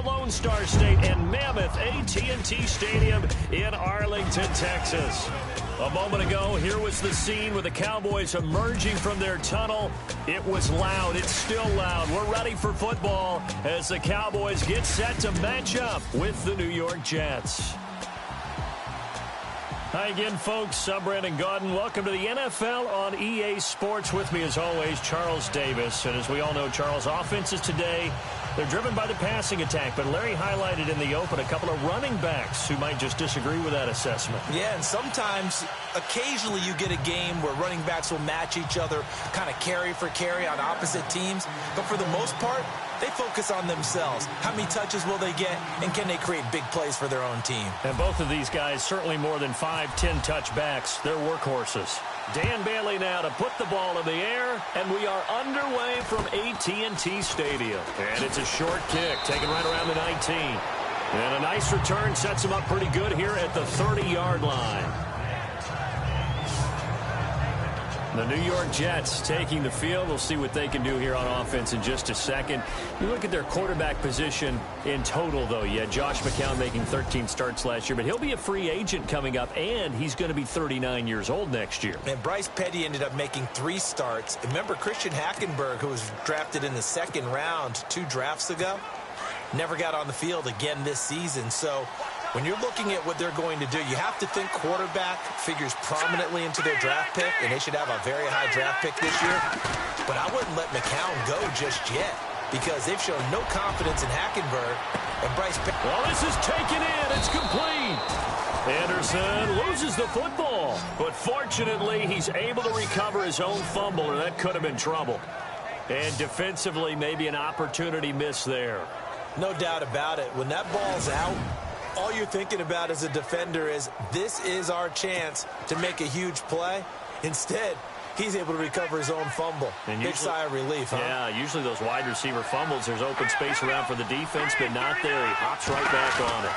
Lone Star State and mammoth AT&T Stadium in Arlington, Texas. A moment ago, here was the scene with the Cowboys emerging from their tunnel. It was loud. It's still loud. We're ready for football as the Cowboys get set to match up with the New York Jets. Hi again, folks. I'm Brandon Gaudin. Welcome to the NFL on EA Sports. With me, as always, Charles Davis. And as we all know, Charles, offenses today, they're driven by the passing attack. But Larry highlighted in the open a couple of running backs who might just disagree with that assessment. Yeah, and sometimes, occasionally you get a game where running backs will match each other, kind of carry for carry on opposite teams. But for the most part, they focus on themselves. How many touches will they get, and can they create big plays for their own team? And both of these guys, certainly more than 5-10 touchbacks. They're workhorses. Dan Bailey now to put the ball in the air, and we are underway from AT&T Stadium. And it's a short kick, taken right around the 19. And a nice return sets him up pretty good here at the 30-yard line. The New York Jets taking the field. We'll see what they can do here on offense in just a second. You look at their quarterback position in total, though. You had Josh McCown making 13 starts last year, but he'll be a free agent coming up, and he's going to be 39 years old next year. And Bryce Petty ended up making 3 starts. Remember Christian Hackenberg, who was drafted in the 2nd round 2 drafts ago? Never got on the field again this season. So when you're looking at what they're going to do, you have to think quarterback figures prominently into their draft pick, and they should have a very high draft pick this year. But I wouldn't let McCown go just yet because they've shown no confidence in Hackenberg. And Bryce Petty. Well, this is taken in. It's complete. Anderson loses the football. But fortunately, he's able to recover his own fumble, or that could have been trouble. And defensively, maybe an opportunity miss there. No doubt about it. When that ball's out, all you're thinking about as a defender is, this is our chance to make a huge play. Instead, he's able to recover his own fumble. And big sigh of relief, huh? Yeah, usually those wide receiver fumbles, there's open space around for the defense, but not there. He hops right back on it.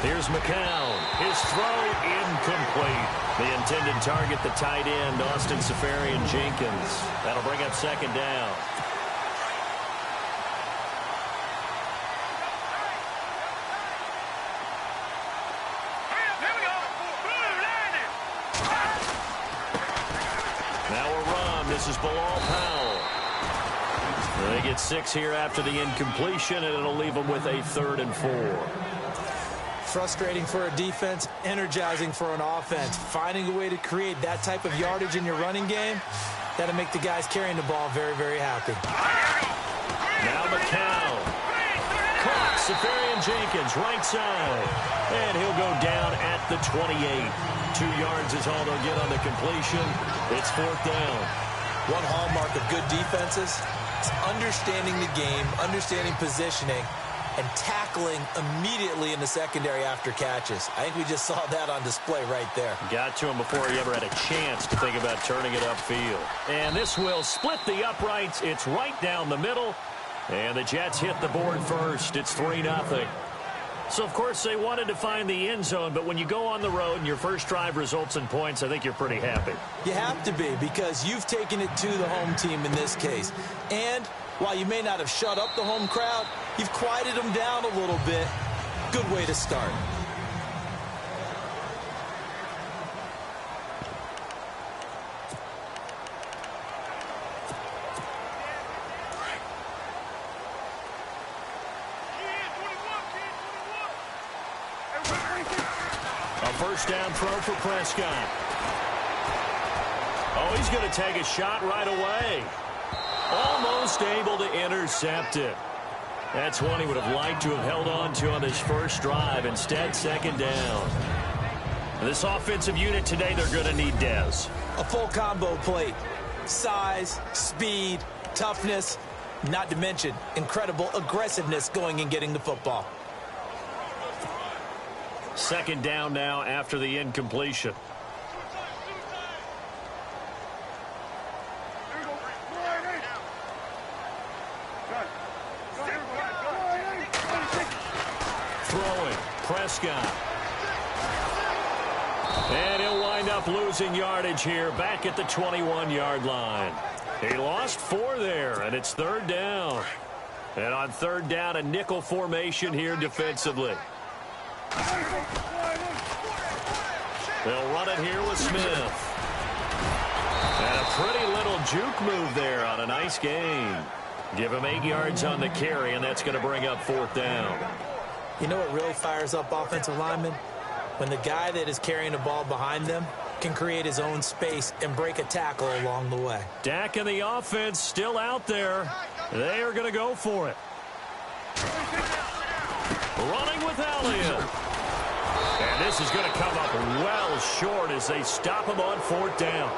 Here's McCown. His throw incomplete. The intended target, the tight end, Austin Seferian-Jenkins. That'll bring up 2nd down. This is Bilal Powell. They get 6 here after the incompletion, and it'll leave them with a 3rd and 4. Frustrating for a defense, energizing for an offense. Finding a way to create that type of yardage in your running game, that'll make the guys carrying the ball very, very happy. Now McCown. Caught. Seferian-Jenkins, right side. And he'll go down at the 28. 2 yards is all they'll get on the completion. It's 4th down. One hallmark of good defenses is understanding the game, understanding positioning, and tackling immediately in the secondary after catches. I think we just saw that on display right there. Got to him before he ever had a chance to think about turning it upfield. And this will split the uprights. It's right down the middle. And the Jets hit the board first. It's 3-0. So, of course, they wanted to find the end zone, but when you go on the road and your first drive results in points, I think you're pretty happy. You have to be, because you've taken it to the home team in this case. And while you may not have shut up the home crowd, you've quieted them down a little bit. Good way to start. First down throw for Prescott. Oh, he's going to take a shot right away. Almost able to intercept it. That's one he would have liked to have held on to on his first drive. Instead, 2nd down. This offensive unit today, they're going to need Dez. A full combo plate. Size, speed, toughness, not to mention incredible aggressiveness going and getting the football. 2nd down now after the incompletion. Throwing, Prescott. And he'll wind up losing yardage here back at the 21-yard line. He lost 4 there, and it's 3rd down. And on third down, a nickel formation here defensively. They'll run it here with Smith. And a pretty little juke move there on a nice gain. Give him 8 yards on the carry, and that's going to bring up fourth down. You know what really fires up offensive linemen? When the guy that is carrying the ball behind them can create his own space and break a tackle along the way. Dak and the offense still out there. They are going to go for it. Running with Elliott. And this is going to come up well short as they stop him on fourth down.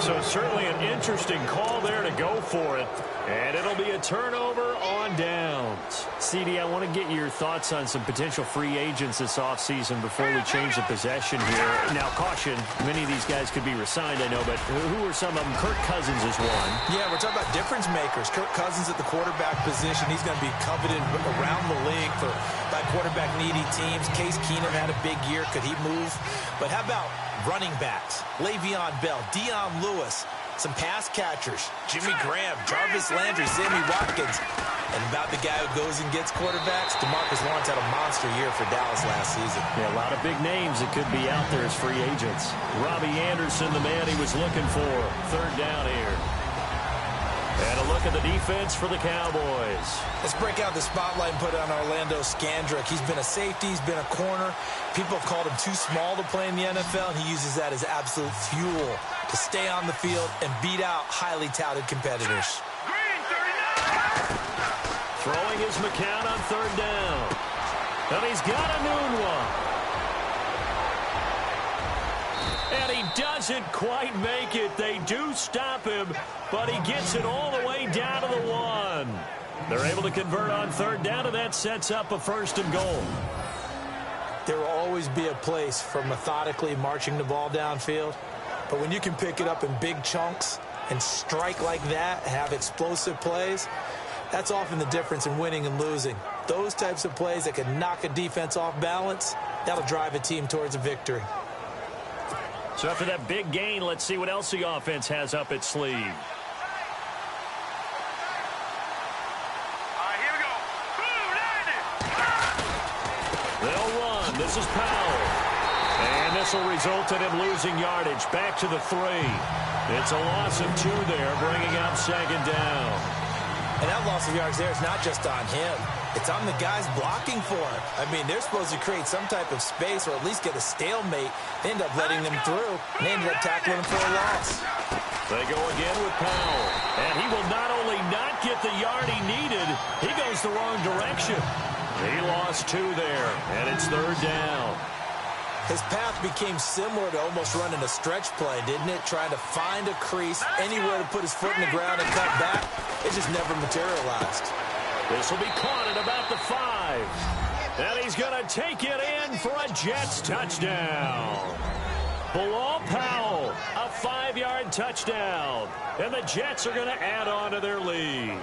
So certainly an interesting call there to go for it. And it'll be a turnover on downs. CD, I want to get your thoughts on some potential free agents this offseason before we change the possession here. Now, caution, many of these guys could be resigned, I know, but who are some of them? Kirk Cousins is one. Yeah, we're talking about difference makers. Kirk Cousins at the quarterback position. He's going to be coveted around the league by quarterback-needy teams. Case Keenum had a big year. Could he move? But how about running backs? Le'Veon Bell, Dion Lewis, some pass catchers, Jimmy Graham, Jarvis Landry, Sammy Watkins. And about the guy who goes and gets quarterbacks, DeMarcus Lawrence had a monster year for Dallas last season. Yeah, a lot of big names that could be out there as free agents. Robbie Anderson, the man he was looking for. Third down here. And a look at the defense for the Cowboys. Let's break out the spotlight and put it on Orlando Scandrick. He's been a safety. He's been a corner. People have called him too small to play in the NFL, and he uses that as absolute fuel to stay on the field and beat out highly touted competitors. Throwing is McCown on third down. And he's got a noon one. And he doesn't quite make it. They do stop him, but he gets it all the way down to the one. They're able to convert on third down, and that sets up a first and goal. There will always be a place for methodically marching the ball downfield, but when you can pick it up in big chunks and strike like that, have explosive plays, that's often the difference in winning and losing. Those types of plays that can knock a defense off balance, that'll drive a team towards a victory. So after that big gain, let's see what else the offense has up its sleeve. Here we go. They'll run. This is Powell. And this will result in him losing yardage. Back to the 3. It's a loss of 2 there, bringing up second down. And that loss of yards there is not just on him. It's on the guys blocking for him. I mean, they're supposed to create some type of space or at least get a stalemate. They end up letting them through, and they ended up tackling him for a loss. They go again with Powell. And he will not only not get the yard he needed, he goes the wrong direction. He lost 2 there, and it's third down. His path became similar to almost running a stretch play, didn't it? Trying to find a crease, anywhere to put his foot in the ground and cut back. It just never materialized. This will be caught at about the 5. And he's going to take it in for a Jets touchdown. Bilal Powell, a 5-yard touchdown. And the Jets are going to add on to their lead.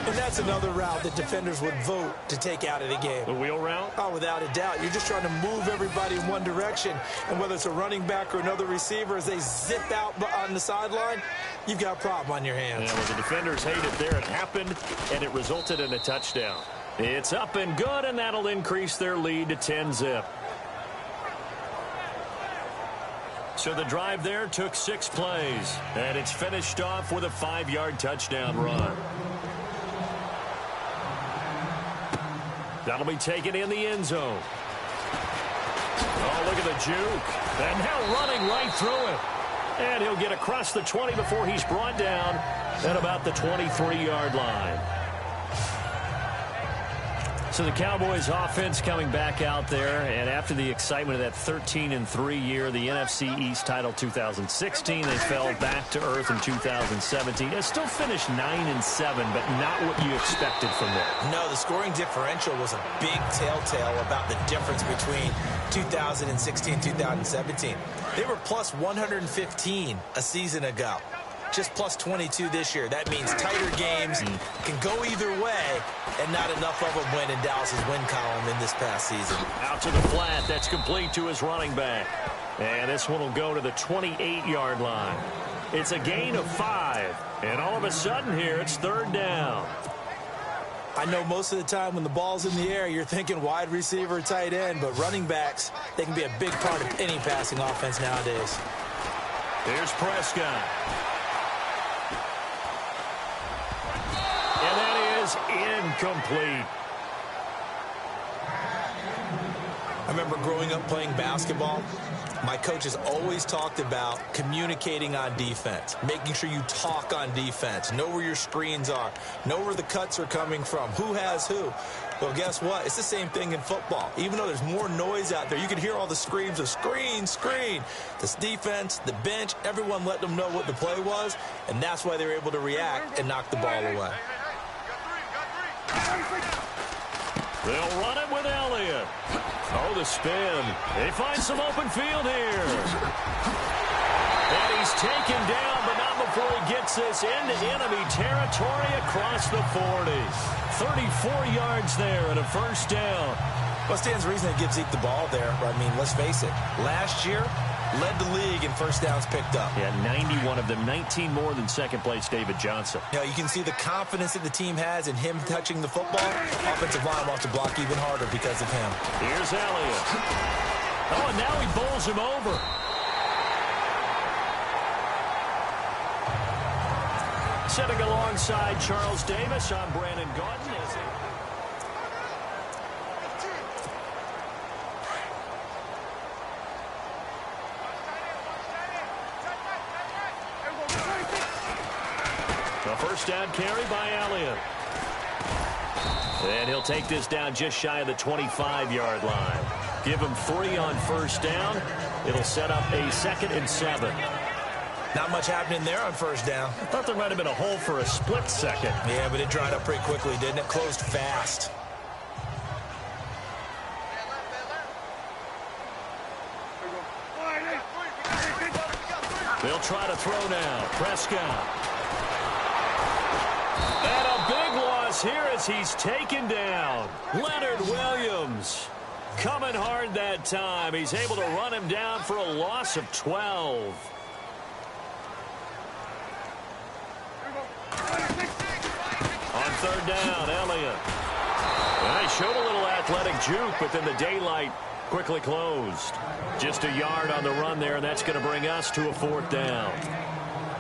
And that's another route that defenders would vote to take out of the game. The wheel route? Oh, without a doubt. You're just trying to move everybody in one direction. And whether it's a running back or another receiver, as they zip out on the sideline, you've got a problem on your hands. Yeah, well, the defenders hate it there. It happened, and it resulted in a touchdown. It's up and good, and that'll increase their lead to 10-zip. So the drive there took 6 plays, and it's finished off with a 5-yard touchdown run. That'll be taken in the end zone. Oh, look at the juke. And now running right through it. And he'll get across the 20 before he's brought down at about the 23-yard line. So the Cowboys offense coming back out there, and after the excitement of that 13-3 year, the NFC East title 2016, they fell back to earth in 2017. They still finished 9-7, but not what you expected from them. No, the scoring differential was a big telltale about the difference between 2016 and 2017. They were plus 115 a season ago. Just plus 22 this year. That means tighter games can go either way, and not enough of them win in Dallas's win column in this past season. Out to the flat. That's complete to his running back. And this one will go to the 28-yard line. It's a gain of 5. And all of a sudden here, it's third down. I know most of the time when the ball's in the air, you're thinking wide receiver, tight end, but running backs, they can be a big part of any passing offense nowadays. Here's Prescott. And that is incomplete. I remember growing up playing basketball. My coaches always talked about communicating on defense, making sure you talk on defense, know where your screens are, know where the cuts are coming from, who has who. Well, guess what? It's the same thing in football. Even though there's more noise out there, you can hear all the screams of screen, screen. This defense, the bench, everyone let them know what the play was, and that's why they were able to react and knock the ball away. They'll run it with Elliott. Oh, the spin. They find some open field here. And he's taken down, but not before he gets this into enemy territory across the 40. 34 yards there and a first down. Well, stands to reason it gives Zeke the ball there. I mean, let's face it. Last year, led the league in first downs picked up. Yeah, 91 of them, 19 more than second-place David Johnson. You know, you can see the confidence that the team has in him touching the football. Offensive line wants to block even harder because of him. Here's Elliott. Oh, and now he bowls him over. Sitting alongside Charles Davis, I'm Brandon Gaudin. A first down carry by Elliott. And he'll take this down just shy of the 25-yard line. Give him 3 on first down. It'll set up a 2nd and 7. Not much happening there on first down. I thought there might have been a hole for a split second. Yeah, but it dried up pretty quickly, didn't it? Closed fast. They'll try to throw now. Prescott. And a big loss here as he's taken down. Leonard Williams coming hard that time. He's able to run him down for a loss of 12. On third down, Elliott. Well, he showed a little athletic juke, but then the daylight quickly closed. Just a yard on the run there, and that's going to bring us to a 4th down.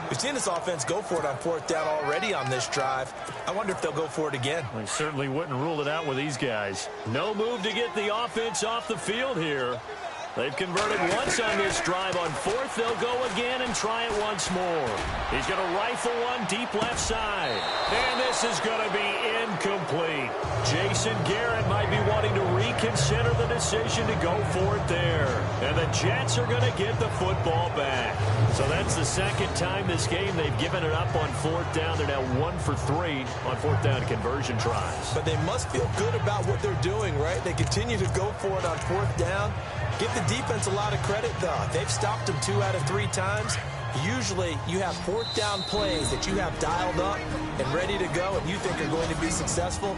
We've seen this offense go for it on 4th down already on this drive. I wonder if they'll go for it again. They certainly wouldn't rule it out with these guys. No move to get the offense off the field here. They've converted once on this drive. On 4th, they'll go again and try it once more. He's going to rifle one deep left side. And this is going to be incomplete. Jason Garrett might be wanting to reconsider the decision to go for it there. And the Jets are going to get the football back. So that's the 2nd time this game they've given it up on 4th down. They're now 1 for 3 on 4th down conversion tries. But they must feel good about what they're doing, right? They continue to go for it on 4th down. Give the defense a lot of credit, though. They've stopped them 2 out of 3 times. Usually, you have 4th down plays that you have dialed up and ready to go and you think are going to be successful.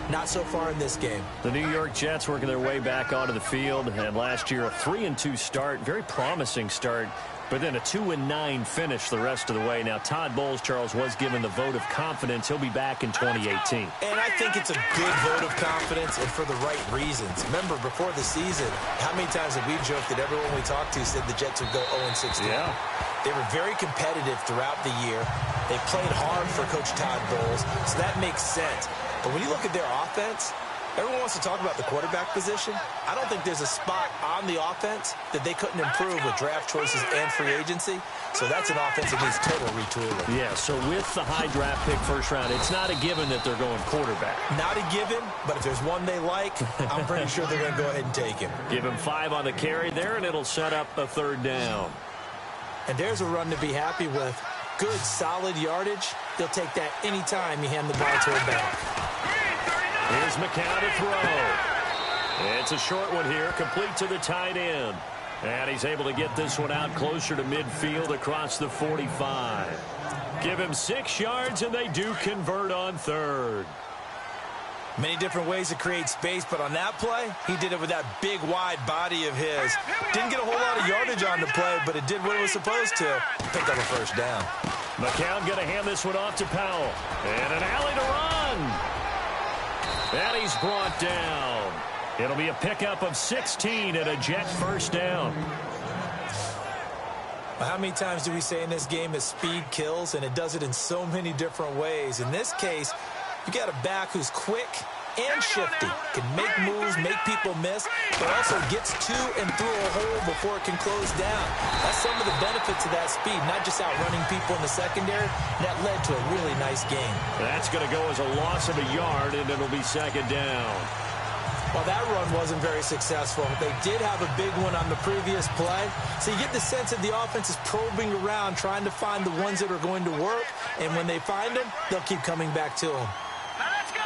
Not so far in this game. The New York Jets working their way back onto the field. And last year, a 3-2 start. Very promising start. But then a 2-9 finish the rest of the way. Now, Todd Bowles, Charles, was given the vote of confidence. He'll be back in 2018. And I think it's a good vote of confidence and for the right reasons. Remember, before the season, how many times have we joked that everyone we talked to said the Jets would go 0-16? Yeah. They were very competitive throughout the year. They played hard for Coach Todd Bowles, so that makes sense. But when you look at their offense, everyone wants to talk about the quarterback position. I don't think there's a spot on the offense that they couldn't improve with draft choices and free agency. So that's an offense that needs total retooling. Yeah, so with the high draft pick first round, it's not a given that they're going quarterback. Not a given, but if there's one they like, I'm pretty sure they're going to go ahead and take him. Give him 5 on the carry there, and it'll set up a 3rd down. And there's a run to be happy with. Good, solid yardage. They'll take that anytime you hand the ball to a back. Here's McCown to throw. It's a short one here, complete to the tight end. And he's able to get this one out closer to midfield across the 45. Give him 6 yards, and they do convert on 3rd. Many different ways to create space, but on that play, he did it with that big, wide body of his. Didn't get a whole lot of yardage on the play, but it did what it was supposed to. Pick up a first down. McCown going to hand this one off to Powell. And an alley to run. And he's brought down. It'll be a pickup of 16 and a Jet first down. How many times do we say in this game that speed kills, and it does it in so many different ways? In this case, you got a back who's quick and shifty, can make moves, make people miss, but also gets to and through a hole before it can close down. That's some of the benefits of that speed, not just outrunning people in the secondary. That led to a really nice game. That's going to go as a loss of a yard, and it'll be second down. Well, that run wasn't very successful. They did have a big one on the previous play. So you get the sense that the offense is probing around, trying to find the ones that are going to work. And when they find them, they'll keep coming back to them. Now let's go.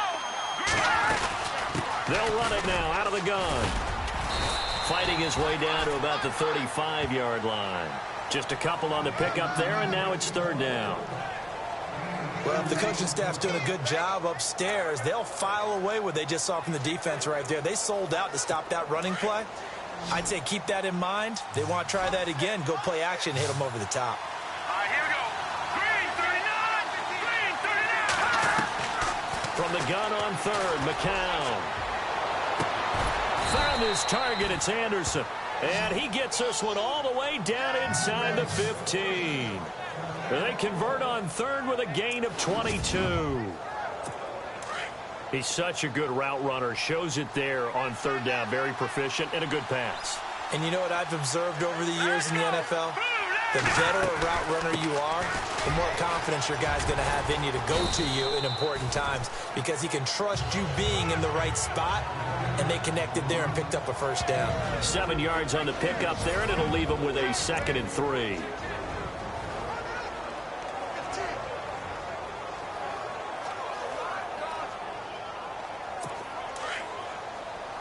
They'll run it now out of the gun. Fighting his way down to about the 35-yard line. Just a couple on the pickup there, and now it's third down. Well, if the coaching staff's doing a good job upstairs, they'll file away what they just saw from the defense right there. They sold out to stop that running play. I'd say keep that in mind. They want to try that again. Go play action, hit them over the top. All right, here we go. Green 39. From the gun on third, McCown. Found his target. It's Anderson. And he gets this one all the way down inside the 15. They convert on third with a gain of 22. He's such a good route runner. Shows it there on third down. Very proficient and a good pass. And you know what I've observed over the years in the NFL? The better a route runner you are, the more confidence your guy's going to have in you to go to you in important times, because he can trust you being in the right spot, and they connected there and picked up a first down. 7 yards on the pickup there, and it'll leave him with a 2nd and 3.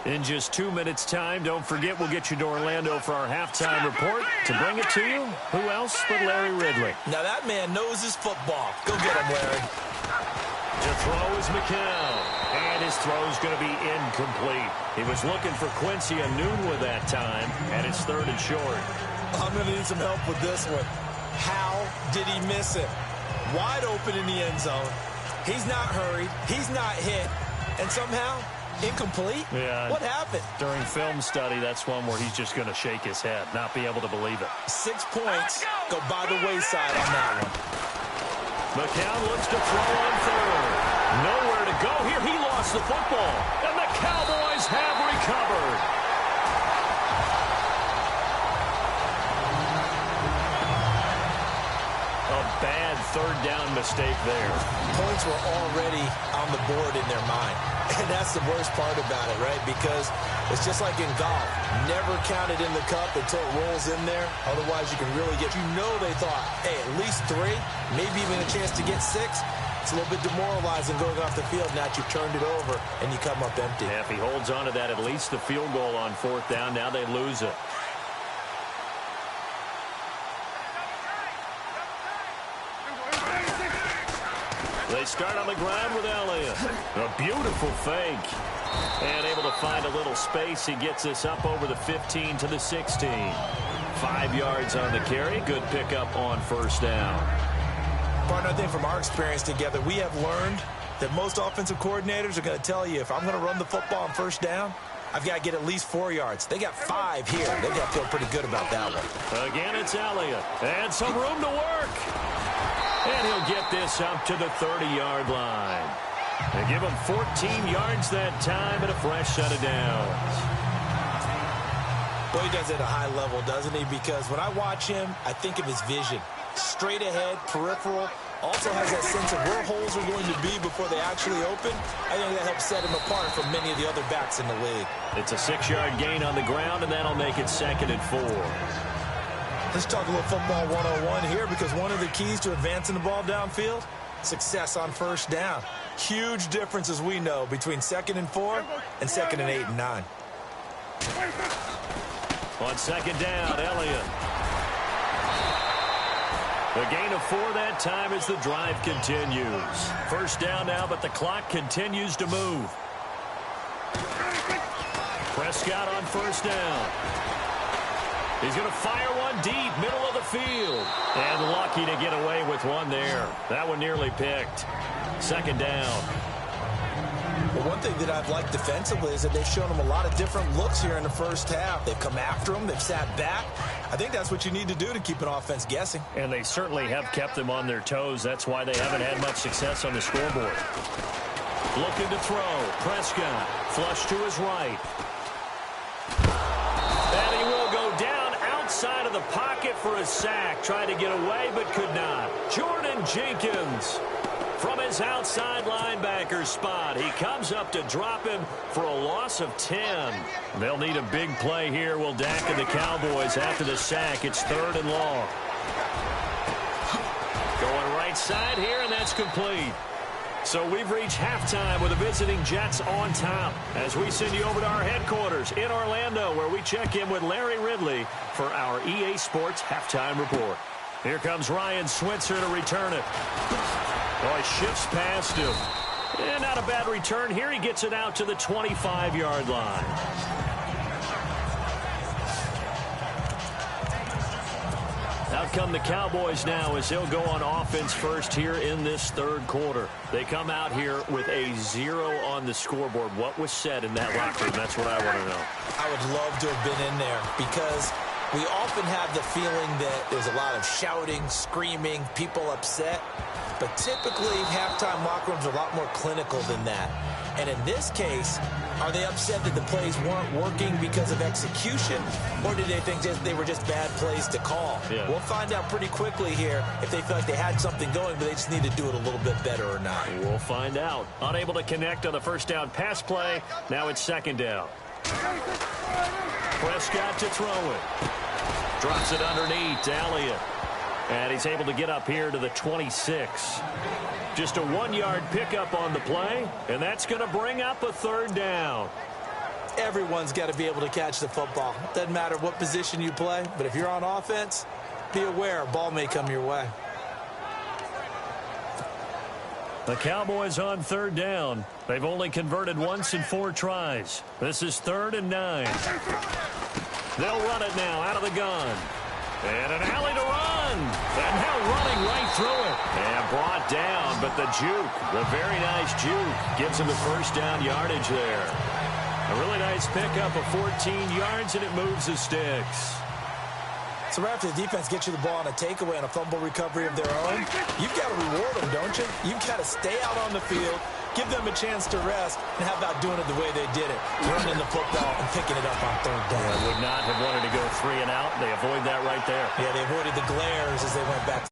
In just 2 minutes' time, don't forget we'll get you to Orlando for our halftime report. To bring it to you, who else but Larry Ridley? Now that man knows his football. Go get him, Larry. To throw is McCown. And his throw's going to be incomplete. He was looking for Quincy Enunwa that time, and it's 3rd and short. I'm going to need some help with this one. How did he miss it? Wide open in the end zone. He's not hurried. He's not hit. And somehow, incomplete? Yeah. What happened? During film study, that's one where he's just going to shake his head, not be able to believe it. 6 points go by the wayside on that one. McCown looks to throw on third. Nowhere to go here. He lost the football. And the Cowboys have recovered. A bad third down mistake there. Points were already on the board in their mind. And that's the worst part about it, right? Because it's just like in golf. Never count it in the cup until it rolls in there. Otherwise, you can really get, they thought, hey, at least 3, maybe even a chance to get 6. It's a little bit demoralizing going off the field. Now that you've turned it over and you come up empty. Yeah, if he holds on to that, at least the field goal on 4th down. Now they lose it. They start on the ground with Elliott. A beautiful fake. And able to find a little space. He gets this up over the 15 to the 16. 5 yards on the carry. Good pickup on 1st down. Partner, I think from our experience together, we have learned that most offensive coordinators are going to tell you, if I'm going to run the football on 1st down, I've got to get at least 4 yards. They got 5 here. They've got to feel pretty good about that one. Again, it's Elliott. And some room to work. And he'll get this up to the 30-yard line. They give him 14 yards that time and a fresh set of downs. Well, he does it at a high level, doesn't he? Because when I watch him, I think of his vision. Straight ahead, peripheral. Also has that sense of where holes are going to be before they actually open. I think that helps set him apart from many of the other backs in the league. It's a 6-yard gain on the ground, and that'll make it 2nd and 4. Let's talk a little football 101 here, because one of the keys to advancing the ball downfield, success on 1st down. Huge difference, as we know, between 2nd and 4 and 2nd and 8 and 9. On 2nd down, Elliott. The gain of 4 that time as the drive continues. 1st down now, but the clock continues to move. Prescott on 1st down. He's going to fire one deep, middle of the field. And lucky to get away with one there. That one nearly picked. 2nd down. Well, one thing that I've liked defensively is that they've shown them a lot of different looks here in the first half. They've come after them. They've sat back. I think that's what you need to do to keep an offense guessing. And they certainly have kept them on their toes. That's why they haven't had much success on the scoreboard. Looking to throw. Prescott. Flush to his right. And he will go down outside of the pocket for a sack. Tried to get away, but could not. Jordan Jenkins from his outside linebacker spot. He comes up to drop him for a loss of 10. They'll need a big play here. Will Dak and the Cowboys after the sack. It's 3rd and long. Going right side here, and that's complete. So we've reached halftime with the visiting Jets on top as we send you over to our headquarters in Orlando, where we check in with Larry Ridley for our EA Sports Halftime Report. Here comes Ryan Switzer to return it. Oh, he shifts past him. And not a bad return here. He gets it out to the 25-yard line. Out come the Cowboys now as they'll go on offense first here in this 3rd quarter. They come out here with a 0 on the scoreboard. What was said in that locker room? That's what I want to know. I would love to have been in there because we often have the feeling that there's a lot of shouting, screaming, people upset. But typically, halftime locker rooms are a lot more clinical than that. And in this case, are they upset that the plays weren't working because of execution? Or did they think they were just bad plays to call? Yeah. We'll find out pretty quickly here if they feel like they had something going, but they just need to do it a little bit better or not. We'll find out. Unable to connect on the first down pass play. Now it's 2nd down. Prescott to throw it. Drops it underneath to Elliott. And he's able to get up here to the 26. Just a 1-yard pickup on the play, and that's going to bring up a 3rd down. Everyone's got to be able to catch the football. Doesn't matter what position you play, but if you're on offense, be aware a ball may come your way. The Cowboys on 3rd down. They've only converted once in 4 tries. This is 3rd and 9. They'll run it now out of the gun. And an alley to run. And now running right through it. And brought down, but the juke, the very nice juke, gives him the first down yardage there. A really nice pickup of 14 yards, and it moves the sticks. So right after the defense gets you the ball on a takeaway and a fumble recovery of their own, you've got to reward them, don't you? You've got to stay out on the field, give them a chance to rest, and how about doing it the way they did it? Running the football and picking it up on 3rd down. Yeah, would not have wanted to go 3 and out. They avoid that right there. Yeah, they avoided the glares as they went back.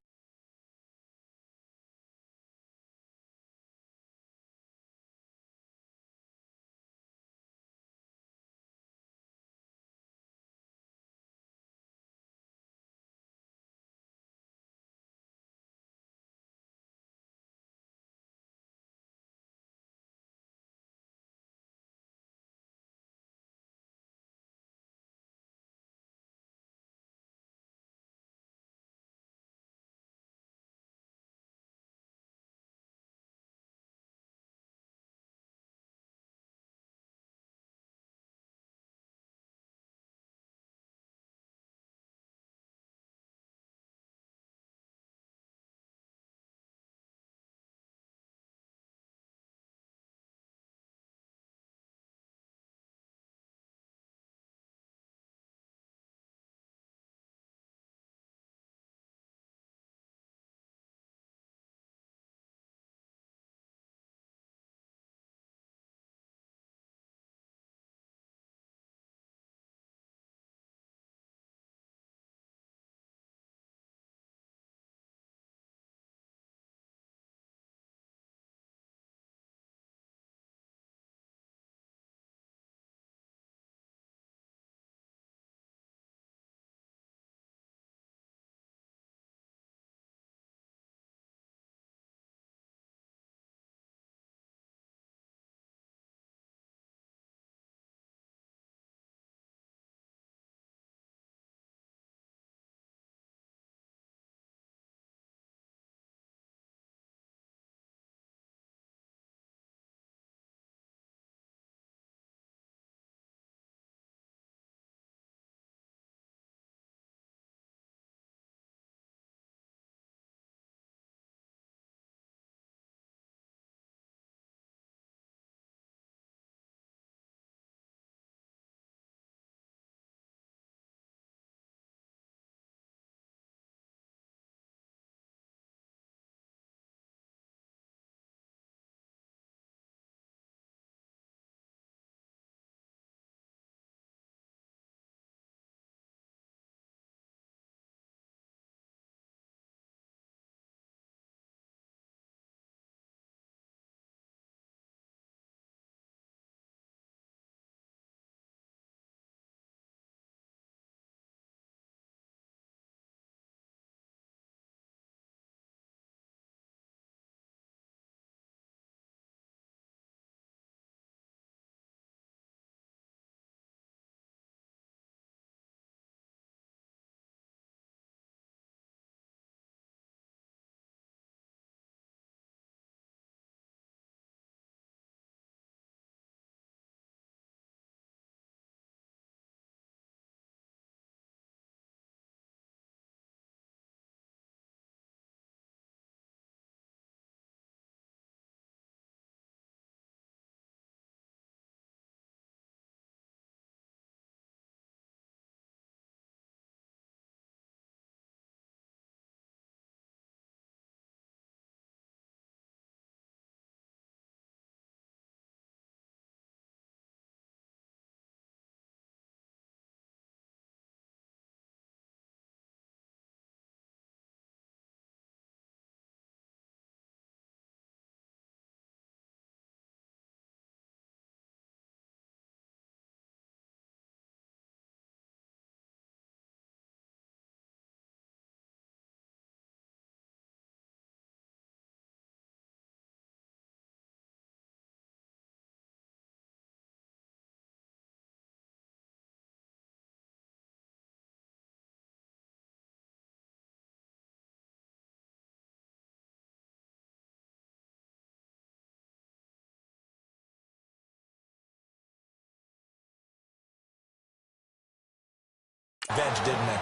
bench, didn't they?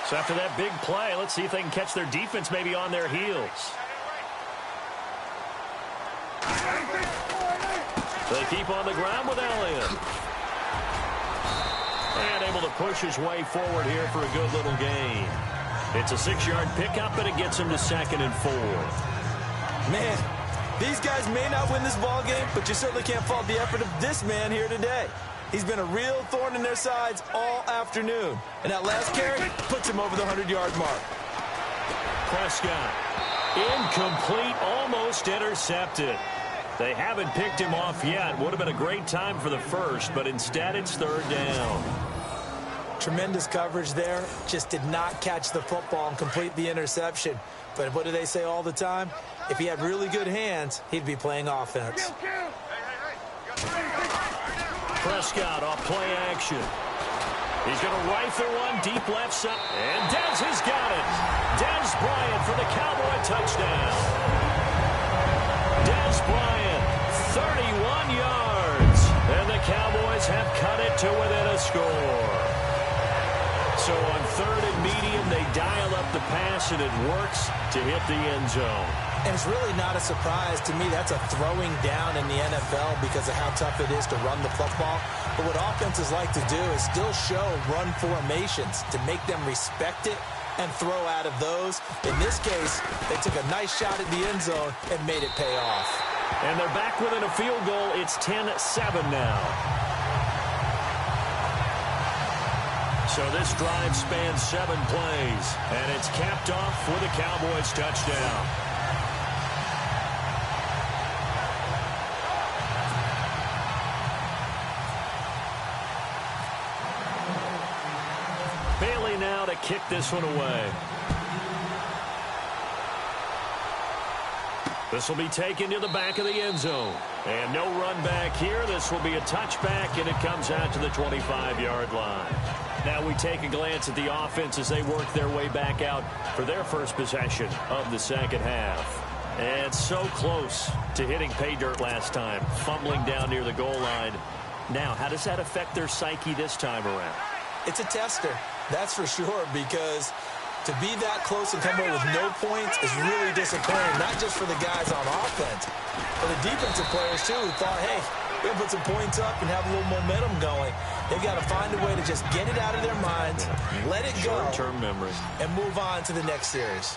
So after that big play, let's see if they can catch their defense maybe on their heels. They keep on the ground with Elliott. And able to push his way forward here for a good little gain. It's a 6-yard pickup, and it gets him to 2nd and 4. Man, these guys may not win this ball game, but you certainly can't fault the effort of this man here today. He's been a real thorn in their sides all afternoon. And that last carry puts him over the 100-yard mark. Prescott. Incomplete, almost intercepted. They haven't picked him off yet. Would have been a great time for the first, but instead it's 3rd down. Tremendous coverage there. Just did not catch the football and complete the interception. But what do they say all the time? If he had really good hands, he'd be playing offense. Prescott off play action. He's going to rifle one deep left side. And Dez has got it. Dez Bryant for the Cowboy touchdown. Dez Bryant, 31 yards. And the Cowboys have cut it to within a score. So on 3rd and medium, they dial up the pass, and it works to hit the end zone. And it's really not a surprise to me. That's a throwing down in the NFL because of how tough it is to run the football. But what offenses like to do is still show run formations to make them respect it and throw out of those. In this case, they took a nice shot at the end zone and made it pay off. And they're back within a field goal. It's 10-7 now. So this drive spans 7 plays, and it's capped off with a Cowboys touchdown. Bailey now to kick this one away. This will be taken to the back of the end zone. And no run back here. This will be a touchback, and it comes out to the 25-yard line. Now we take a glance at the offense as they work their way back out for their first possession of the second half. And so close to hitting pay dirt last time, fumbling down near the goal line. Now, how does that affect their psyche this time around? It's a tester, that's for sure, because to be that close and come away with no points is really disappointing, not just for the guys on offense, but the defensive players, too, who thought, hey, we're going to put some points up and have a little momentum going. They've got to find a way to just get it out of their minds, let it go, short-term memory, and move on to the next series.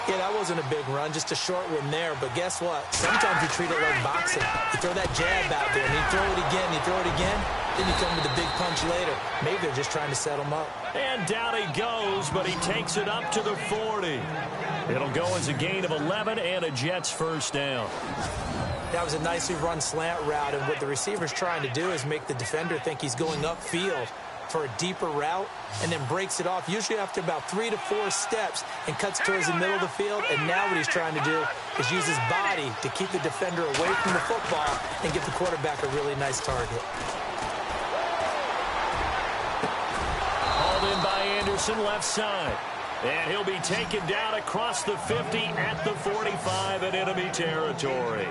Yeah, that wasn't a big run, just a short one there. But guess what? Sometimes you treat it like boxing. You throw that jab out there, and you throw it again, you throw it again, then you come with a big punch later. Maybe they're just trying to set him up. And down he goes, but he takes it up to the 40. It'll go as a gain of 11 and a Jets first down. That was a nicely run slant route, and what the receiver's trying to do is make the defender think he's going upfield for a deeper route, and then breaks it off, usually after about 3 to 4 steps, and cuts towards the middle of the field. And now what he's trying to do is use his body to keep the defender away from the football and give the quarterback a really nice target. Hauled in by Anderson, left side. And he'll be taken down across the 50 at the 45 in enemy territory.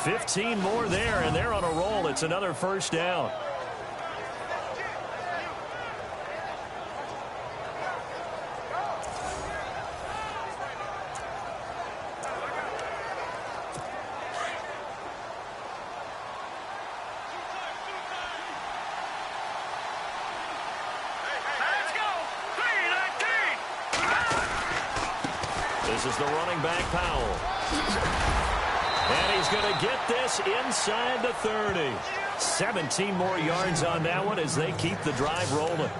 15 more there, and they're on a roll. It's another first down. This is the running back, Powell. And he's going to get this inside the 30. 17 more yards on that one as they keep the drive rolling.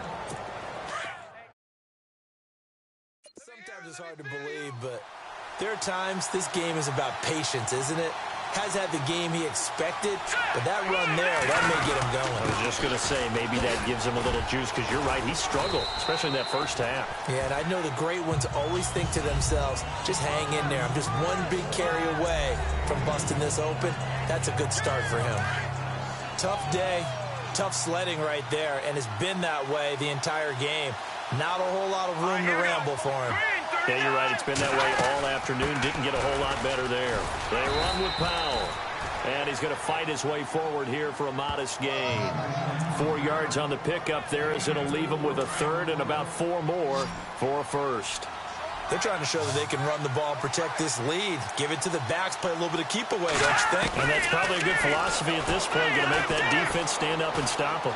Sometimes it's hard to believe, but there are times this game is about patience, isn't it? Has had the game he expected, but that run there, that may get him going. I was just going to say, maybe that gives him a little juice, because you're right, he struggled, especially in that first half. Yeah, and I know the great ones always think to themselves, just hang in there. I'm just one big carry away from busting this open. That's a good start for him. Tough day, tough sledding right there, and it's been that way the entire game. Not a whole lot of room to ramble for him. Yeah, you're right. It's been that way all afternoon. Didn't get a whole lot better there. They run with Powell. And he's going to fight his way forward here for a modest gain. 4 yards on the pickup there as it'll leave him with a third and about 4 more for a first. They're trying to show that they can run the ball and protect this lead. Give it to the backs, play a little bit of keep away, don't you think? And that's probably a good philosophy at this point, going to make that defense stand up and stop him.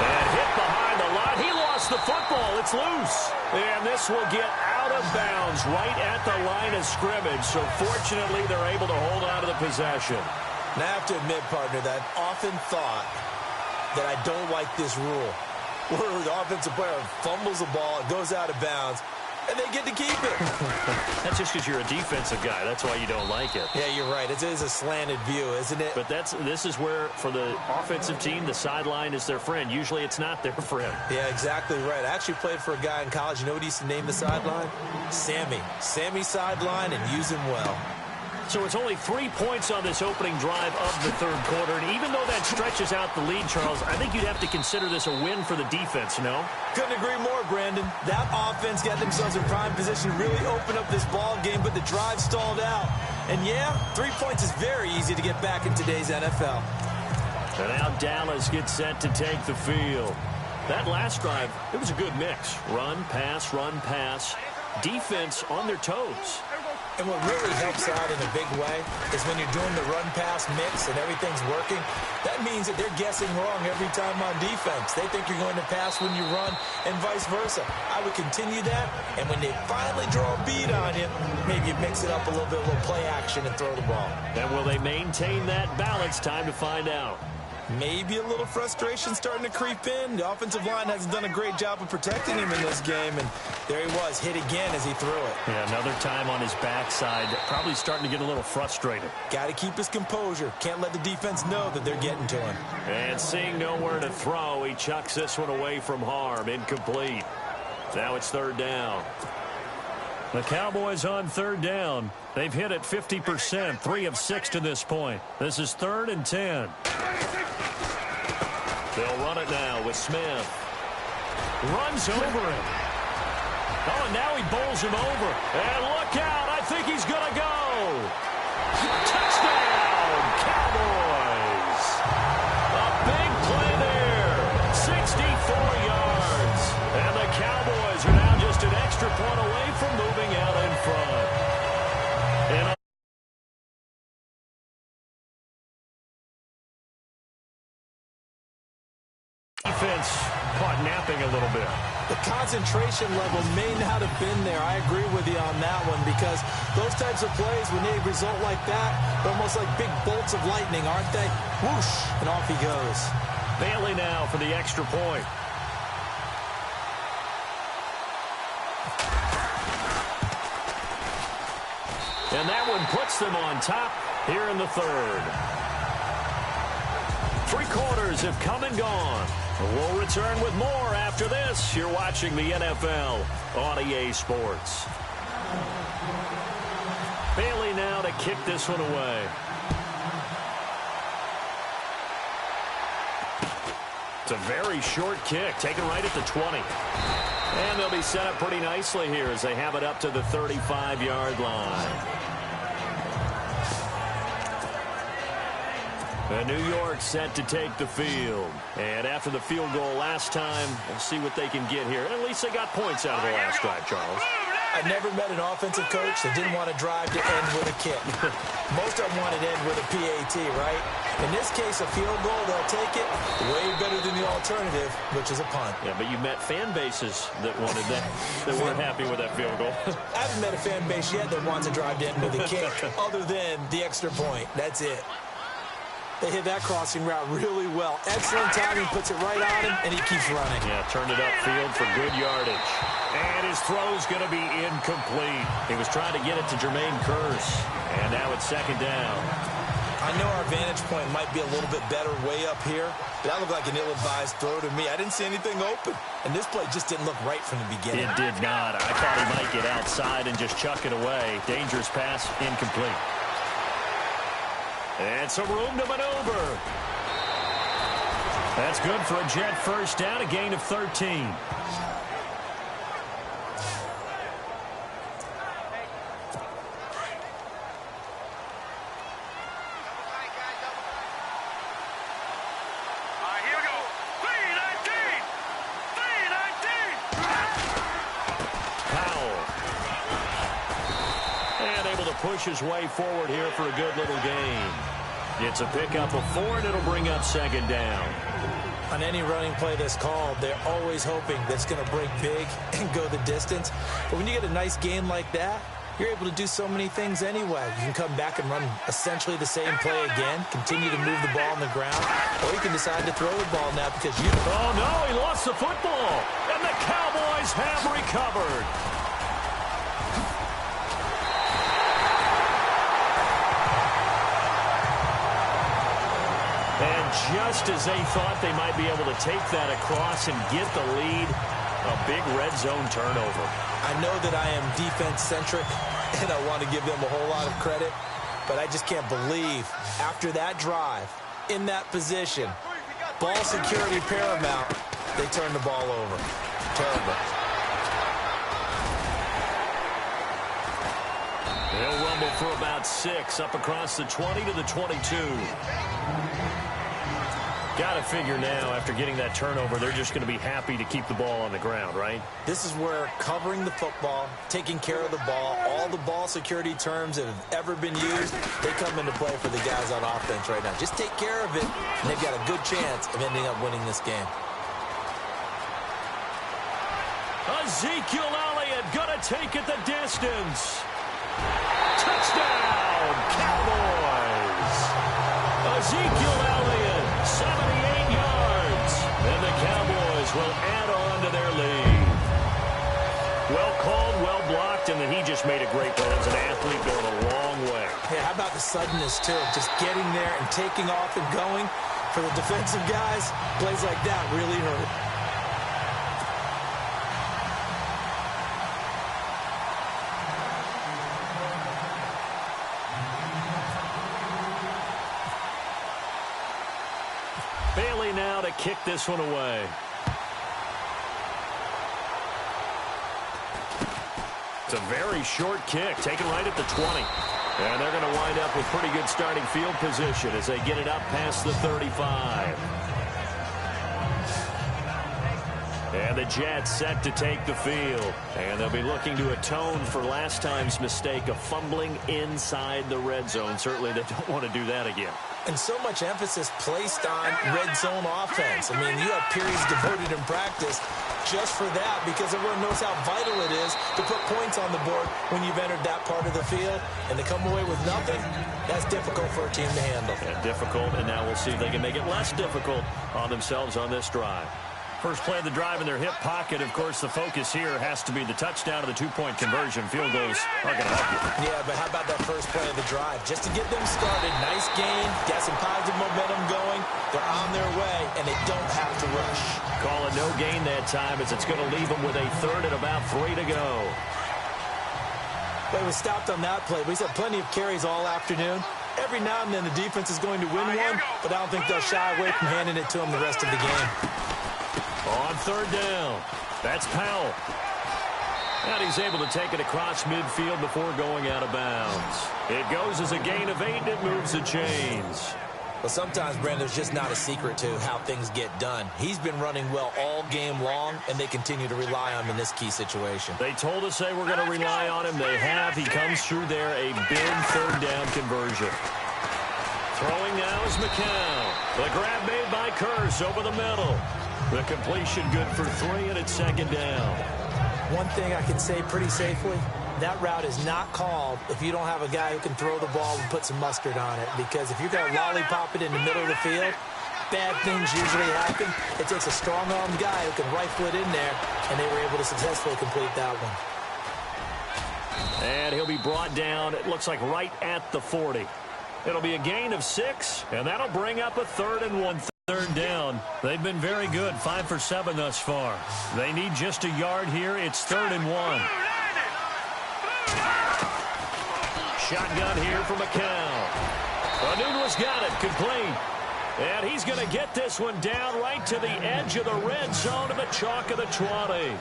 And hit behind the line. He lost the football. It's loose. And this will get out of bounds right at the line of scrimmage. So fortunately, they're able to hold on to the possession. Now I have to admit, partner, that I've often thought that I don't like this rule, where the offensive player fumbles the ball, it goes out of bounds, and they get to keep it. That's just because you're a defensive guy. That's why you don't like it. Yeah, you're right. It is a slanted view, isn't it? But this is where, for the offensive team, the sideline is their friend. Usually it's not their friend. Yeah, exactly right. I actually played for a guy in college. You know what he used to name the sideline? Sammy. Sammy sideline, and use him well. So it's only 3 points on this opening drive of the third quarter. And even though that stretches out the lead, Charles, I think you'd have to consider this a win for the defense, no? Couldn't agree more, Brandon. That offense got themselves in prime position to really open up this ball game, but the drive stalled out. And, yeah, 3 points is very easy to get back in today's NFL. And now Dallas gets set to take the field. That last drive, it was a good mix. Run, pass, defense on their toes. And what really helps out in a big way is when you're doing the run-pass mix and everything's working, that means that they're guessing wrong every time on defense. They think you're going to pass when you run and vice versa. I would continue that, and when they finally draw a bead on you, maybe you mix it up a little bit, a little play action and throw the ball. And will they maintain that balance? Time to find out. Maybe a little frustration starting to creep in. The offensive line hasn't done a great job of protecting him in this game, and there he was, hit again as he threw it. Yeah, another time on his backside, probably starting to get a little frustrated. Got to keep his composure. Can't let the defense know that they're getting to him. And seeing nowhere to throw, he chucks this one away from harm. Incomplete. Now it's third down. The Cowboys on third down. They've hit it 50%, 3 of 6 to this point. This is 3rd and 10. They'll run it now with Smith. Runs over him. Oh, and now he bowls him over. And look out. I think he's going to go. Touchdown, Cowboys. A big play there. 64 yards. And the Cowboys are now just an extra point away from moving out in front. And defense caught napping a little bit. The concentration level may not have been there. I agree with you on that one, because those types of plays, when they result like that, they're almost like big bolts of lightning, aren't they? Whoosh, and off he goes. Bailey now for the extra point. And that one puts them on top here in the third. 3 quarters have come and gone. We'll return with more after this. You're watching the NFL on EA Sports. Bailey now to kick this one away. It's a very short kick, taken right at the 20. And they'll be set up pretty nicely here as they have it up to the 35-yard line. And New York set to take the field. And after the field goal last time, we'll see what they can get here. And at least they got points out of the last drive, Charles. I never met an offensive coach that didn't want to drive to end with a kick. Most of them want to end with a PAT, right? In this case, a field goal, they'll take it way better than the alternative, which is a punt. Yeah, but you met fan bases that wanted that, that weren't happy with that field goal. I haven't met a fan base yet that wants to drive to end with a kick, other than the extra point. That's it. They hit that crossing route really well. Excellent timing, puts it right on him, and he keeps running. Yeah, turned it upfield for good yardage. And his throw's going to be incomplete. He was trying to get it to Jermaine Kearse. And now it's second down. I know our vantage point might be a little bit better way up here, but that looked like an ill-advised throw to me. I didn't see anything open, and this play just didn't look right from the beginning. It did not. I thought he might get outside and just chuck it away. Dangerous pass, incomplete. And some room to maneuver. That's good for a Jet first down, a gain of 13. push his way forward here for a good little gain. It's a pickup of 4, and it'll bring up second down. On any running play that's called, they're always hoping that it's going to break big and go the distance. But when you get a nice gain like that, you're able to do so many things anyway. You can come back and run essentially the same play again, continue to move the ball on the ground, or you can decide to throw the ball now because you... Oh, no, he lost the football, and the Cowboys have recovered. And just as they thought they might be able to take that across and get the lead, a big red zone turnover. I know that I am defense-centric, and I want to give them a whole lot of credit, but I just can't believe after that drive, in that position, ball security paramount, they turned the ball over. Terrible. They'll rumble for about 6, up across the 20 to the 22. Got to figure now, after getting that turnover, they're just going to be happy to keep the ball on the ground, right? This is where covering the football, taking care of the ball, all the ball security terms that have ever been used, they come into play for the guys on offense right now. Just take care of it, and they've got a good chance of ending up winning this game. Ezekiel Elliott going to take it the distance. Touchdown, Cowboys! Ezekiel Elliott, 78 yards, and the Cowboys will add on to their lead. Well called, well blocked, and then he just made a great play. As an athlete going a long way. Yeah, how about the suddenness, too? Just getting there and taking off and going. For the defensive guys, plays like that really hurt. Bailey now to kick this one away. It's a very short kick, taken right at the 20. And they're going to wind up with pretty good starting field position as they get it up past the 35. And the Jets set to take the field. And they'll be looking to atone for last time's mistake of fumbling inside the red zone. Certainly they don't want to do that again. And so much emphasis placed on red zone offense. I mean, you have periods devoted in practice just for that because everyone knows how vital it is to put points on the board when you've entered that part of the field. And to come away with nothing, that's difficult for a team to handle. Yeah, difficult, and now we'll see if they can make it less difficult on themselves on this drive. First play of the drive in their hip pocket. Of course, the focus here has to be the touchdown of the two-point conversion. Field goals are going to help you. Yeah, but how about that first play of the drive? Just to get them started, nice gain, got some positive momentum going. They're on their way, and they don't have to rush. Call it no gain that time as it's going to leave them with a third and about 3 to go. But it was stopped on that play. He's had plenty of carries all afternoon. Every now and then the defense is going to win one, but I don't think they'll shy away from handing it to him the rest of the game. On third down, that's Powell. And he's able to take it across midfield before going out of bounds. It goes as a gain of 8, and it moves the chains. Well, sometimes, Brandon, there's just not a secret to how things get done. He's been running well all game long, and they continue to rely on him in this key situation. They told us they were going to rely on him. They have. He comes through there, a big third down conversion. Throwing now is McCown. The grab made by Kearse over the middle. The completion good for 3, and it's second down. One thing I can say pretty safely, that route is not called if you don't have a guy who can throw the ball and put some mustard on it. Because if you're going to lollipop it in the middle of the field, bad things usually happen. It takes a strong-armed guy who can rifle it in there, and they were able to successfully complete that one. And he'll be brought down, it looks like right at the 40. It'll be a gain of 6, and that'll bring up a 3rd and 1. Third down. They've been very good, 5 for 7 thus far. They need just a yard here. It's 3rd and 1. Shotgun here for McCown. Anunwa's got it, complete. And he's going to get this one down right to the edge of the red zone of the chalk of the 20.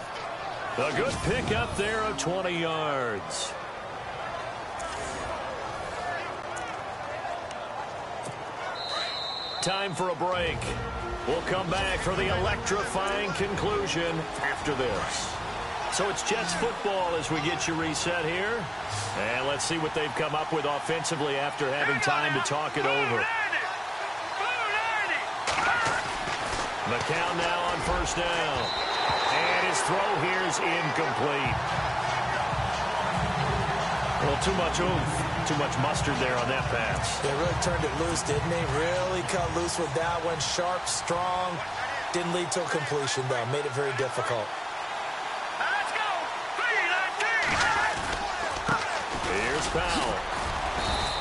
A good pick up there of 20 yards. Time for a break. We'll come back for the electrifying conclusion after this. So it's Jets football as we get you reset here. And let's see what they've come up with offensively after having time to talk it over. McCown now on first down. And his throw here is incomplete. Well, too much oomph, too much mustard there on that pass. They really turned it loose, didn't they? Really cut loose with that one. Sharp, strong. Didn't lead to a completion, though. Made it very difficult. Let's go. 3-19. Here's Powell.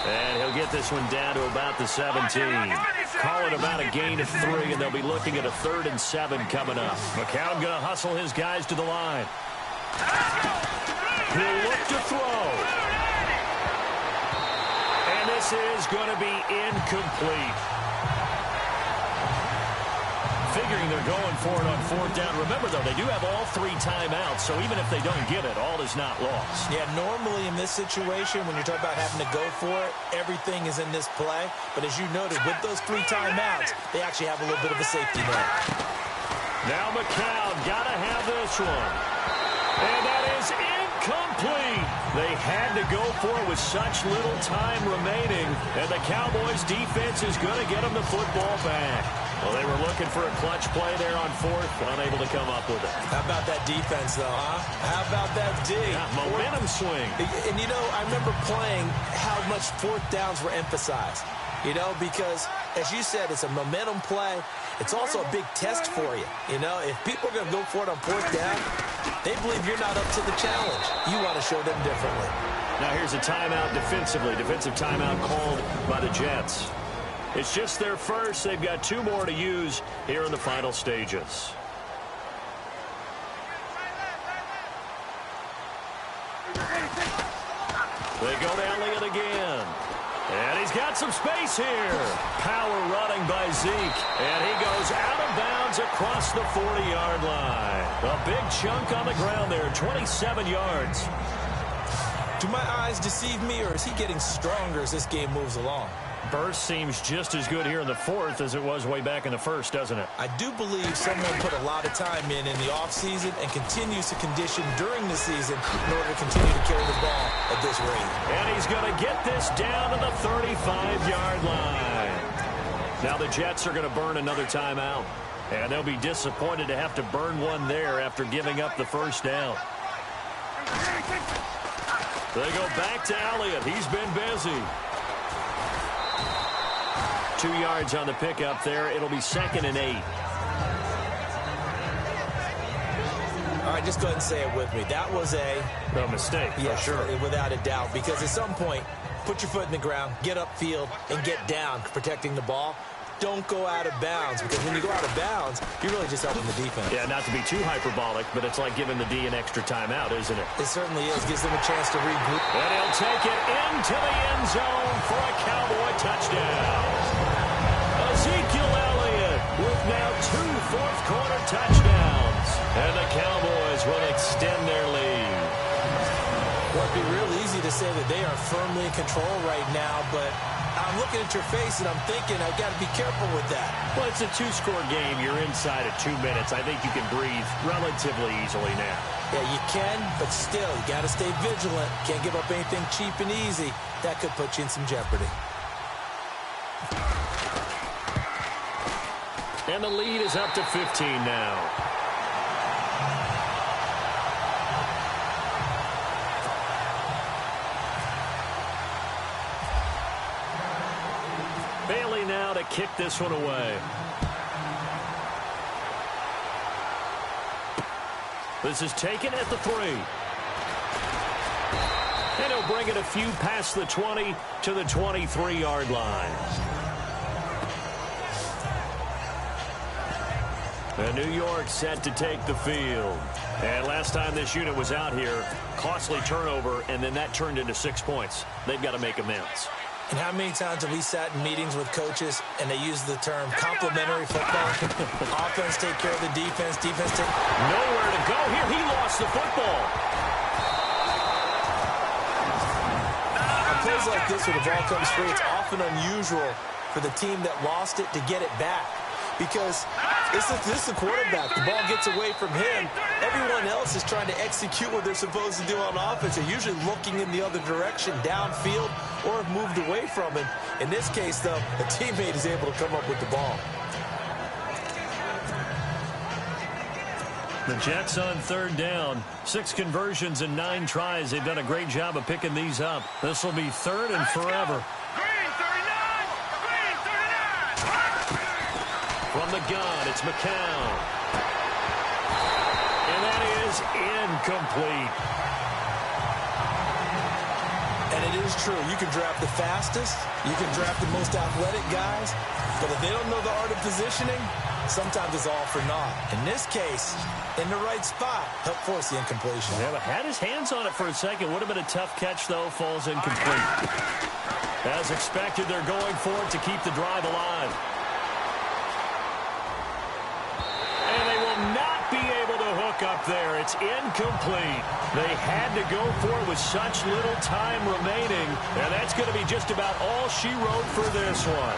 And he'll get this one down to about the 17. Call it about a gain of 3, and they'll be looking at a 3rd and 7 coming up. McCown going to hustle his guys to the line. He'll look to throw. And this is going to be incomplete. Figuring they're going for it on 4th down. Remember, though, they do have all 3 timeouts, so even if they don't get it, all is not lost. Yeah, normally in this situation, when you're talking about having to go for it, everything is in this play. But as you noted, with those 3 timeouts, they actually have a little bit of a safety net. Now McCown got to have this one. And that is incomplete. They had to go for it with such little time remaining. And the Cowboys' defense is going to get them the football back. Well, they were looking for a clutch play there on 4th, unable to come up with it. How about that defense, though, huh? How about that D? Yeah, momentum swing. And, you know, I remember playing how much 4th downs were emphasized. You know, because, as you said, it's a momentum play. It's also a big test for you. You know, if people are going to go for it on 4th down, they believe you're not up to the challenge. You want to show them differently. Now here's a timeout defensively. Defensive timeout called by the Jets. It's just their first. They've got 2 more to use here in the final stages. They go to Elliott again. And he's got some space here. Power running by Zeke. And he goes out of bounds across the 40-yard line. A big chunk on the ground there, 27 yards. Do my eyes deceive me, or is he getting stronger as this game moves along? Burst seems just as good here in the 4th as it was way back in the 1st, doesn't it? I do believe someone put a lot of time in the offseason and continues to condition during the season in order to continue to carry the ball at this rate. And he's going to get this down to the 35-yard line. Now the Jets are going to burn another timeout. And they'll be disappointed to have to burn one there after giving up the 1st down. They go back to Elliott. He's been busy. 2 yards on the pickup there. It'll be 2nd and 8. All right, just go ahead and say it with me. That was a mistake, for sure. Without a doubt, because at some point, put your foot in the ground, get upfield, and get down, protecting the ball. Don't go out of bounds, because when you go out of bounds, you're really just helping the defense. Yeah, not to be too hyperbolic, but it's like giving the D an extra timeout, isn't it? It certainly is. Gives them a chance to regroup. And he'll take it into the end zone for a Cowboy touchdown. Ezekiel Elliott with now 2 fourth-quarter touchdowns. And the Cowboys will extend their lead. Well, it'd be real easy to say that they are firmly in control right now, but I'm looking at your face and I'm thinking I've got to be careful with that. Well, it's a 2-score game. You're inside of 2 minutes. I think you can breathe relatively easily now. Yeah, you can, but still, you got to stay vigilant. Can't give up anything cheap and easy. That could put you in some jeopardy. And the lead is up to 15 now. Bailey now to kick this one away. This is taken at the 3. And he'll bring it a few past the 20 to the 23-yard line. And New York set to take the field. And last time this unit was out here, costly turnover, and then that turned into 6 points. They've got to make amends. And how many times have we sat in meetings with coaches and they use the term complementary football? Offense take care of the defense, defense take... Nowhere to go here. He lost the football. On plays like this, when the ball comes free, it's often unusual for the team that lost it to get it back. Because This is the quarterback. The ball gets away from him. Everyone else is trying to execute what they're supposed to do on offense. They're usually looking in the other direction, downfield, or have moved away from it. In this case, though, a teammate is able to come up with the ball. The Jets on third down. 6 conversions and 9 tries. They've done a great job of picking these up. This will be third and forever. Green 39. Green 39. From the gun, it's McCown. And that is incomplete. And it is true. You can draft the fastest. You can draft the most athletic guys. But if they don't know the art of positioning, sometimes it's all for naught. In this case, in the right spot, help force the incompletion. Yeah, but had his hands on it for a second. Would have been a tough catch, though. Falls incomplete. As expected, they're going for it to keep the drive alive. And they will not be able to hook up there. It's incomplete. They had to go for it with such little time remaining. And that's going to be just about all she wrote for this one.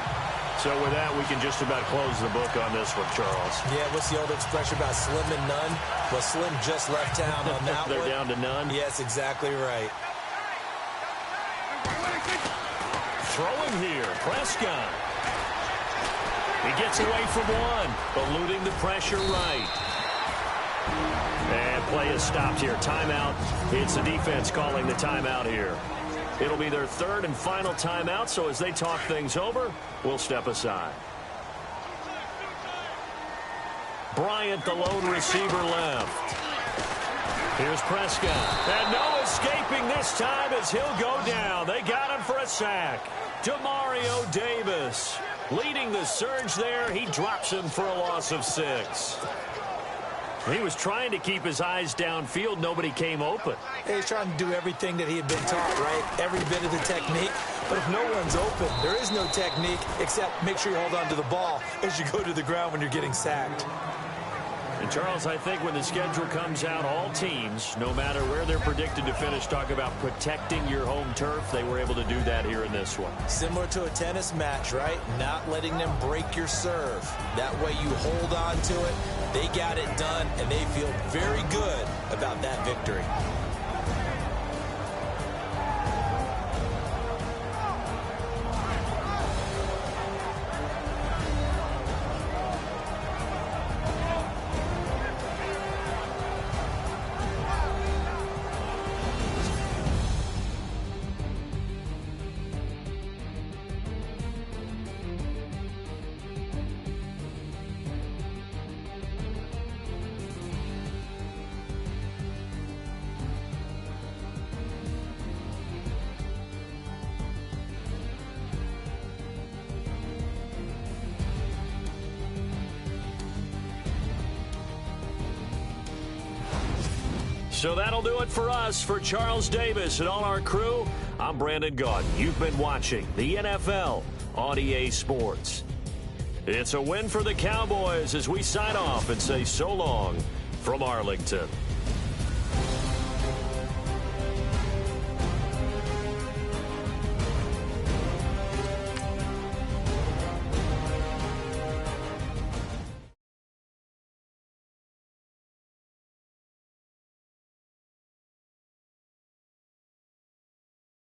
So with that, we can just about close the book on this one, Charles. Yeah, what's the old expression about slim and none? Well, Slim just left town on that They're one. down to none? Yes, exactly right. Throwing here, Prescott. He gets away from one, eluding the pressure right. And play is stopped here. Timeout. It's the defense calling the timeout here. It'll be their third and final timeout, so as they talk things over, we'll step aside. Bryant, the lone receiver, left. Here's Prescott. And no escaping this time as he'll go down. They got him for a sack. Demario Davis leading the surge there. He drops him for a loss of 6. He was trying to keep his eyes downfield. Nobody came open. He's trying to do everything that he had been taught, right? Every bit of the technique. But if no one's open, there is no technique except make sure you hold on to the ball as you go to the ground when you're getting sacked. And, Charles, I think when the schedule comes out, all teams, no matter where they're predicted to finish, talk about protecting your home turf. They were able to do that here in this one. Similar to a tennis match, right? Not letting them break your serve. That way you hold on to it. They got it done, and they feel very good about that victory. So that'll do it for us. For Charles Davis and all our crew, I'm Brandon Gaudin. You've been watching the NFL on EA Sports. It's a win for the Cowboys as we sign off and say so long from Arlington.